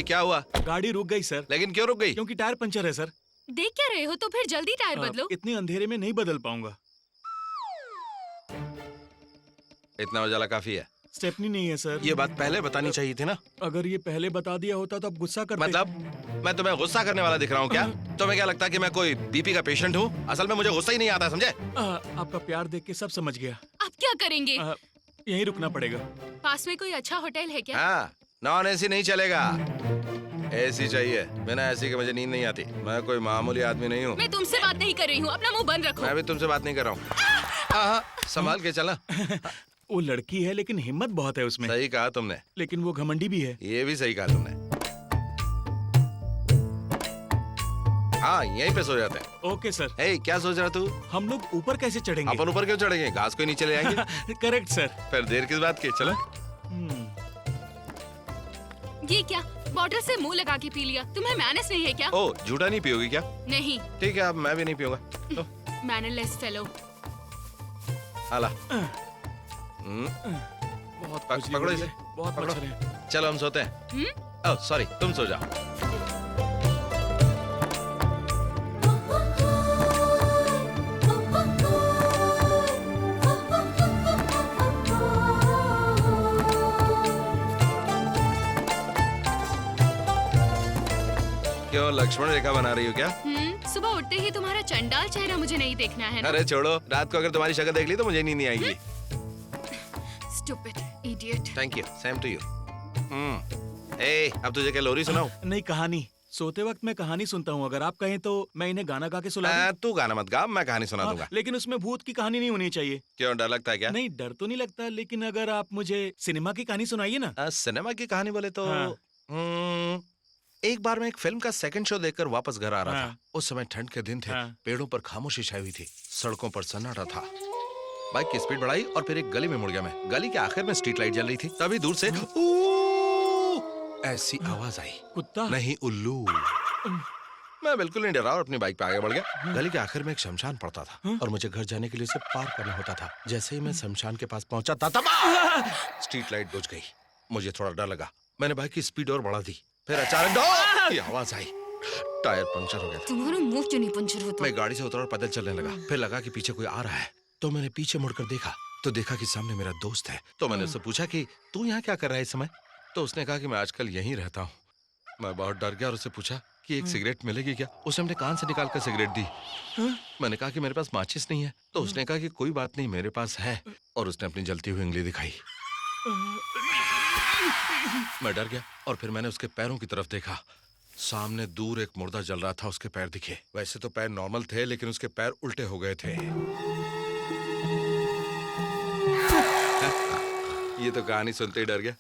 क्या हुआ? गाड़ी रुक गई सर। लेकिन क्यों रुक गई? क्योंकि टायर पंचर है सर। देख क्या रहे हो? तो फिर जल्दी टायर बदलो। इतने अंधेरे में नहीं बदल पाऊंगा। इतना उजाला काफी है। स्टेपनी नहीं है सर। ये बात पहले बतानी चाहिए थी ना। अगर ये पहले बता दिया होता तो आप गुस्सा करते। मतलब मैं तुम्हें गुस्सा करने वाला दिख रहा हूँ क्या? तुम्हें क्या लगता है कि मैं कोई बीपी का पेशेंट हूँ? असल में मुझे गुस्सा ही नहीं आता, समझे? आपका प्यार देख के सब समझ गया। आप क्या करेंगे? यहीं रुकना पड़ेगा। पास में कोई अच्छा होटल है क्या? हाँ, नॉन एसी नहीं चलेगा, एसी चाहिए। बिना एसी के मुझे नींद नहीं आती। मैं कोई मामूली आदमी नहीं हूँ। मैं तुमसे बात नहीं कर रही हूँ, अपना मुंह बंद रखो। मैं भी तुमसे बात नहीं कर रहा हूँ। संभाल के चला। वो लड़की है लेकिन हिम्मत बहुत है उसमें। सही कहा तुमने। लेकिन वो घमंडी भी है। ये भी सही कहा तुमने। हाँ, यहीं पे सो जाते हैं। Okay sir. ए, क्या सोच रहा तू? हम लोग ऊपर कैसे चढ़ेंगे? अपन ऊपर क्यों चढ़ेंगे? घास को नीचे ले आएंगे। Correct sir. फिर देर किस बात की? चलो। ये क्या? बॉटल से मुंह लगा के पी लिया। तुम्हें मैनर्स नहीं है क्या? ओ, झूठा नहीं पियोगी क्या? नहीं। ठीक है, अब मैं भी नहीं पीऊंगा। Mannerless fellow. आला। बहुत पकड़ो इसे। बहुत मच्छर है। चलो हम सोते हैं। ओह सॉरी, तुम सो जाओ। क्यों लक्ष्मण रेखा बना रही हो क्या? सुबह उठते ही तुम्हारा चंडाल चेहरा मुझे नहीं देखना है ना? अरे छोड़ो, रात को अगर तुम्हारी शक्ल देख ली तो मुझे नींद नहीं आएगी। Stupid idiot. Thank you, same to you. ए, अब तुझे क्या लोरी सुनाऊं? नहीं, कहानी। सोते वक्त मैं कहानी सुनता हूँ। अगर आप कहें तो मैं इन्हें गाना गा के सुना दूं। तू गाना मत गा, मैं कहानी सुना दूंगा। लेकिन उसमें भूत की कहानी नहीं होनी चाहिए। क्यों, डर लगता है क्या? नहीं, डर तो नहीं लगता, लेकिन अगर आप मुझे सिनेमा की कहानी सुनाइए ना। सिनेमा की कहानी बोले तो एक बार मैं एक फिल्म का सेकंड शो देखकर वापस घर आ रहा था। उस समय ठंड के दिन थे। पेड़ों पर खामोशी छाई हुई थी, सड़कों पर सन्नाटा था। बाइक की स्पीड बढ़ाई और फिर एक गली में मुड़ गया मैं। गली के आखिर में स्ट्रीट लाइट जल रही थी। तभी दूर से ऐसी आवाज आई। कुत्ता? नहीं, उल्लू। मैं बिल्कुल नहीं डरा और अपनी बाइक पे आगे बढ़ गया। गली के आखिर में एक शमशान पड़ता था और मुझे घर जाने के लिए उसे पार करना होता था। जैसे ही मैं शमशान के पास पहुंचा था तब स्ट्रीट लाइट बुझ गई। मुझे थोड़ा डर लगा। मैंने बाइक की स्पीड और बढ़ा दी। फिर अचानक की आवाज आई। टायर पंक्चर हो गया था। तुम्हारा मुंह क्यों नहीं पंचर होता? मैं गाड़ी से उतरा और पैदल चलने लगा। फिर लगा कि पीछे कोई आ रहा है, तो मैंने पीछे मुड़कर देखा तो देखा कि सामने मेरा दोस्त है। तो मैंने उससे पूछा कि तू यहाँ क्या कर रहा है इस समय? तो उसने कहा कि मैं आजकल यहीं रहता हूँ। मैं बहुत डर गया और उससे पूछा कि एक सिगरेट मिलेगी क्या? उसने अपने कान से निकाल कर सिगरेट दी। मैंने कहा कि मेरे पास माचिस नहीं है। तो उसने कहा कि कोई बात नहीं, मेरे पास है। और उसने अपनी जलती हुई उंगली दिखाई। मैं डर गया और फिर मैंने उसके पैरों की तरफ देखा। सामने दूर एक मुर्दा जल रहा था, उसके पैर दिखे। वैसे तो पैर नॉर्मल थे, लेकिन उसके पैर उल्टे हो गए थे। ये तो कहानी सुनते ही डर गया।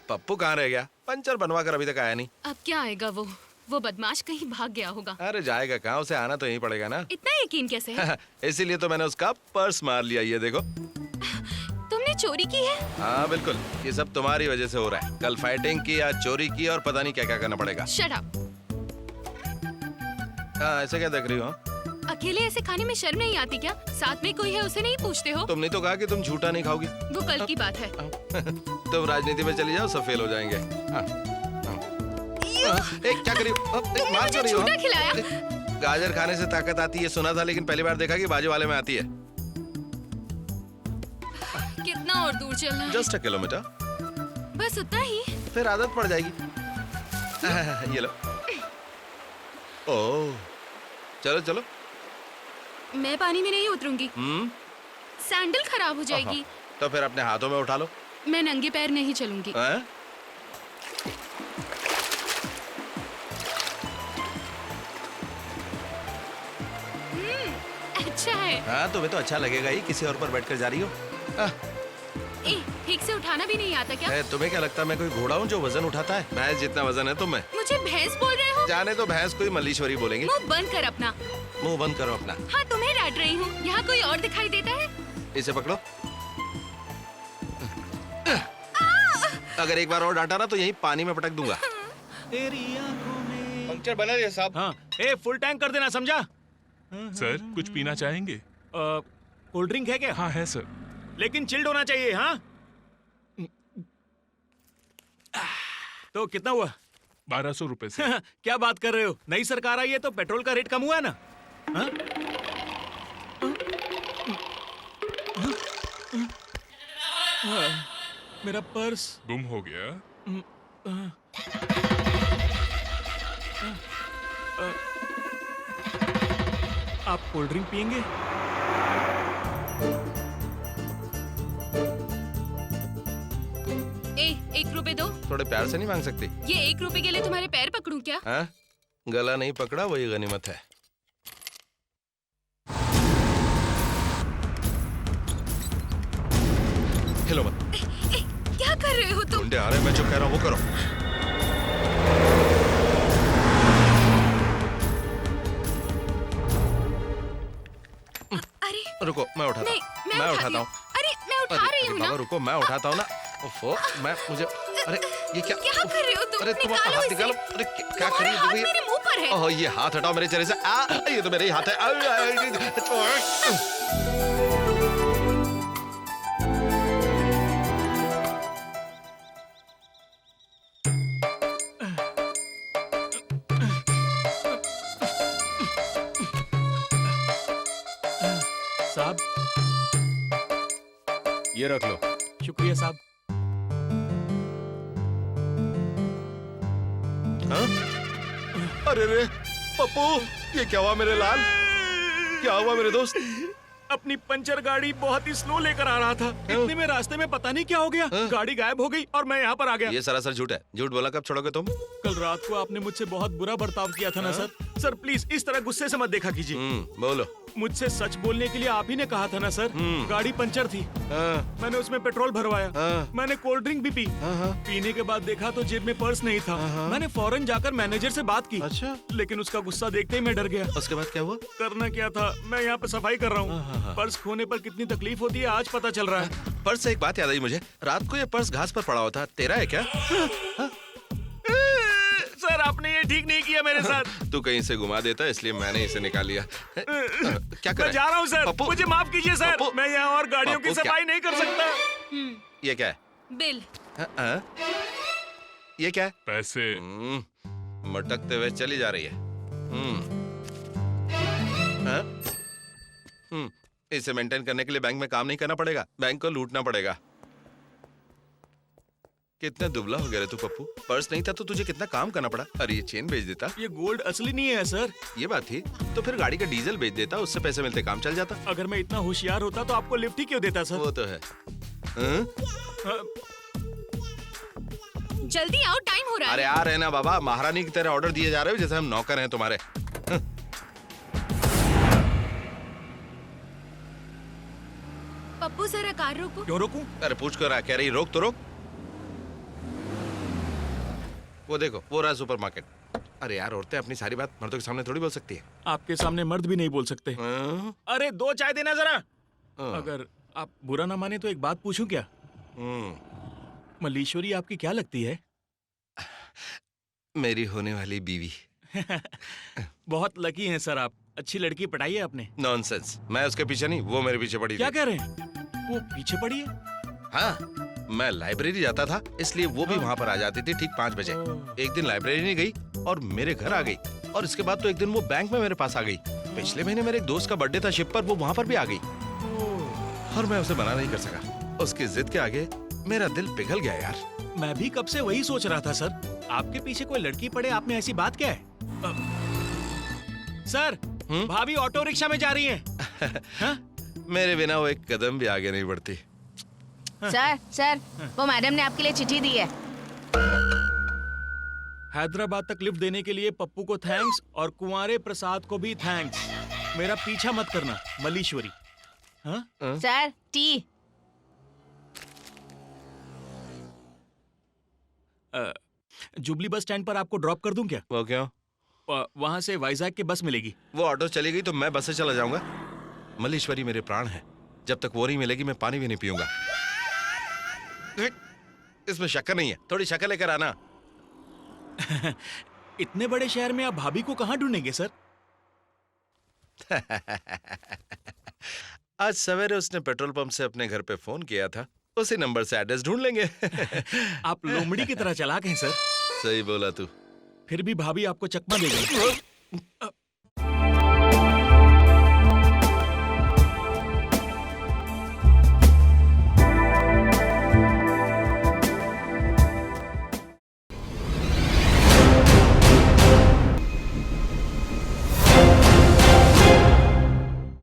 पप्पू कहाँ रह गया? पंचर बनवा कर अभी तक आया नहीं। अब क्या आएगा वो बदमाश कहीं भाग गया होगा। अरे जाएगा कहाँ, उसे आना तो यहीं पड़ेगा ना। इतना यकीन कैसे है? इसीलिए तो मैंने उसका पर्स मार लिया। ये देखो। तुमने चोरी की है? हाँ बिल्कुल, ये सब तुम्हारी वजह से हो रहा है। कल फाइटिंग की, आज चोरी की और पता नहीं क्या क्या करना पड़ेगा। Shut up. हाँ, ऐसे क्या देख रही हो? अकेले ऐसे खाने में शर्म नहीं आती क्या? साथ में कोई है उसे नहीं पूछते हो? तुमने तो कहा कि तुम झूठा नहीं खाओगी। वो कल की बात है। तुम राजनीति में चली जाओ, सब फेल हो जाएंगे। क्या करी? मार क्यों रही हो? झूठा खिलाया। गाजर खाने से ताकत आती है सुना था, लेकिन पहली बार देखा कि बाजू वाले में आती है। कितना और दूर चलना है? Just 1 kilometre. बस उतना ही? फिर आदत पड़ जाएगी। ये लो। ओह, चलो चलो। मैं पानी में नहीं उतरूंगी। सैंडल खराब हो जाएगी। तो फिर अपने हाथों में उठा लो। मैं नंगे पैर नहीं चलूंगी। अच्छा है। हाँ, तुम्हें तो अच्छा लगेगा ही, किसी और पर बैठकर जा रही हो। ए, ठीक से उठाना भी नहीं आता क्या? तुम्हें क्या लगता है मैं कोई घोड़ा हूँ जो वजन उठाता है? भैंस जितना वजन है तुम में। मुझे भैंस बोल रहे हो? जाने तो भैंस कोई मल्लीश्वरी बोलेंगे। मुंह बंद कर अपना। मुंह बंद करो अपना। हाँ तुम्हें डांट रही हूँ। यहाँ कोई और दिखाई देता है? इसे पकड़ो। अगर एक बार और डांटा ना तो यहीं पानी में पटक दूंगा। तेरी आंखों में। पंक्चर बना दिया साहब। हाँ, ए फुल टैंक कर देना, समझा? सर कुछ पीना चाहेंगे? कोल्ड ड्रिंक है क्या? हाँ है सर। लेकिन चिल्ड होना चाहिए, हाँ? तो कितना हुआ? 1200 रुपए से। क्या बात कर रहे हो? नई सरकार आई है तो पेट्रोल का रेट कम हुआ है ना? हाँ? मेरा पर्स गुम हो गया। आप कोल्ड ड्रिंक पियेंगे? ए, 1 रुपए दो। थोड़े प्यार से नहीं मांग सकती? ये 1 रुपए के लिए तुम्हारे पैर पकड़ूं क्या? हाँ? गला नहीं पकड़ा वही गनीमत है। हिलो मत। ए, क्या कर रहे हो तुम? गुंडे आ रहे हैं, मैं जो कह रहा हूँ वो करो। अरे रुको मैं उठाता नहीं, हूँ। मैं उठाता हूँ। अरे मैं उठा रही हूँ ना। बाबा रुको, मैं उठाता हूँ ना। ओफो, मैं मुझे अरे ये क्या? क्या कर रहे हो तुम? अरे तुम अपना निकालो हाथ इसे। निकालो। अरे क्या कर तुम्हारा रही हाथ हो? मेरे मुंह पर है। ओह ये हाथ हटाओ मेरे चेहरे से। ये तो मेरे ही हाथ है। साहब, ये रख लो। शुक्रिया साहब। हाँ? अरे रे पप्पू, ये क्या हुआ मेरे लाल? क्या हुआ मेरे दोस्त? अपनी पंचर गाड़ी बहुत ही स्लो लेकर आ रहा था। इतने में रास्ते में पता नहीं क्या हो गया, गाड़ी गायब हो गई और मैं यहाँ पर आ गया। ये सरासर झूठ है। झूठ बोला कब छोड़ोगे तुम? कल रात को आपने मुझसे बहुत बुरा बर्ताव किया था ना सर। सर प्लीज इस तरह गुस्से से मत देखा कीजिए। बोलो। मुझसे सच बोलने के लिए आप ही ने कहा था ना सर। गाड़ी पंचर थी। मैंने उसमें पेट्रोल भरवाया। मैंने कोल्ड ड्रिंक भी पी। पीने के बाद देखा तो जेब में पर्स नहीं था। मैंने फौरन जाकर मैनेजर से बात की। अच्छा। लेकिन उसका गुस्सा देखते ही मैं डर गया। उसके बाद क्या हुआ? करना क्या था, मैं यहाँ पे सफाई कर रहा हूँ। पर्स खोने पर कितनी तकलीफ होती है आज पता चल रहा है। पर्स से एक बात याद आई मुझे। रात को ये पर्स घास पर पड़ा हुआ था, तेरा है क्या? सर आपने ये ठीक नहीं किया मेरे साथ। तू कहीं से घुमा देता इसलिए मैंने इसे निकाल लिया। क्या कर मैं जा रहा हूँ सर। मुझे माफ कीजिए सर। मैं यहाँ और गाड़ियों की सफाई नहीं कर सकता। ये क्या है? बिल। ये क्या है? पैसे। मटकते हुए चली जा रही है। इसे मेंटेन करने के लिए बैंक में काम नहीं करना पड़ेगा, बैंक को लूटना पड़ेगा। कितना दुबला हो गया रे तू पप्पू। पर्स नहीं था तो तुझे कितना काम करना पड़ा। अरे ये चेन बेच देता। ये गोल्ड असली नहीं है सर। ये बात थी तो फिर गाड़ी का डीजल बेच देता, उससे पैसे मिलते काम चल जाता। अगर मैं इतना होशियार होता तो आपको लिफ्ट ही क्यों देता सर? वो तो है। जल्दी आओ, टाइम हो रहा है। अरे आ रहे ना बाबा, महारानी की तरह ऑर्डर दिए जा रहे हो जैसे हम नौकर हैं तुम्हारे। पप्पू जरा कार रोको। क्यों रोकूं? अरे पूछ कर रहा, कह रही रोक तो रोक। वो देखो वो रहा सुपरमार्केट। अरे यार औरतें अपनी सारी बात मर्दों के सामने थोड़ी बोल सकती है। आपके सामने मर्द भी नहीं बोल सकते। अरे 2 चाय देना जरा। अगर आप बुरा ना माने तो एक बात पूछूं क्या? मल्लीश्वरी आपकी क्या लगती है? मेरी होने वाली बीवी। बहुत लकी हैं सर आप। अच्छी लड़की पटाई है आपने। नॉनसेंस, मैं उसके पीछे नहीं, वो मेरे पीछे पड़ी क्या थी। कह रहे हैं? वो पीछे पड़ी है? हाँ, मैं लाइब्रेरी जाता था इसलिए वो भी वहाँ पर आ जाती थी ठीक 5 बजे। एक दिन लाइब्रेरी नहीं गई और मेरे घर आ गई, और इसके बाद तो एक दिन वो बैंक में मेरे पास आ गई। पिछले महीने मेरे एक दोस्त का बर्थडे था शिप पर, वो वहाँ पर भी आ गई और मैं उसे मना नहीं कर सका। उसकी जिद के आगे मेरा दिल पिघल गया यार। मैं भी कब से वही सोच रहा था सर। आपके पीछे कोई लड़की पड़े, आप में ऐसी बात क्या है? सर भाभी ऑटो रिक्शा में जा रही हैं। मेरे बिना वो एक कदम भी आगे नहीं बढ़ती। सर वो मैडम ने आपके लिए चिट्ठी दी है। हैदराबाद तक लिफ्ट देने के लिए पप्पू को थैंक्स और कुंवारे प्रसाद को भी थैंक्स। मेरा पीछा मत करना मल्लीश्वरी। हाँ? Sir T. Jubilee bus stand पर आपको ड्रॉप कर दूं क्या? वो क्यों? वहां से वाइजैक की बस मिलेगी। वो ऑटो चली गई तो मैं बस से चला जाऊंगा। मल्लीश्वरी मेरे प्राण है, जब तक वो नहीं मिलेगी मैं पानी भी नहीं पीऊंगा। इसमें शक्कर नहीं है, थोड़ी शक्कर लेकर आना। इतने बड़े शहर में आप भाभी को कहाँ ढूंढेंगे सर? आज सवेरे उसने पेट्रोल पंप से अपने घर पे फोन किया था, उसी नंबर से एड्रेस ढूंढ लेंगे। आप लोमड़ी की तरह चालाक हैं सर। सही बोला तू। फिर भी भाभी आपको चकमा दे गई।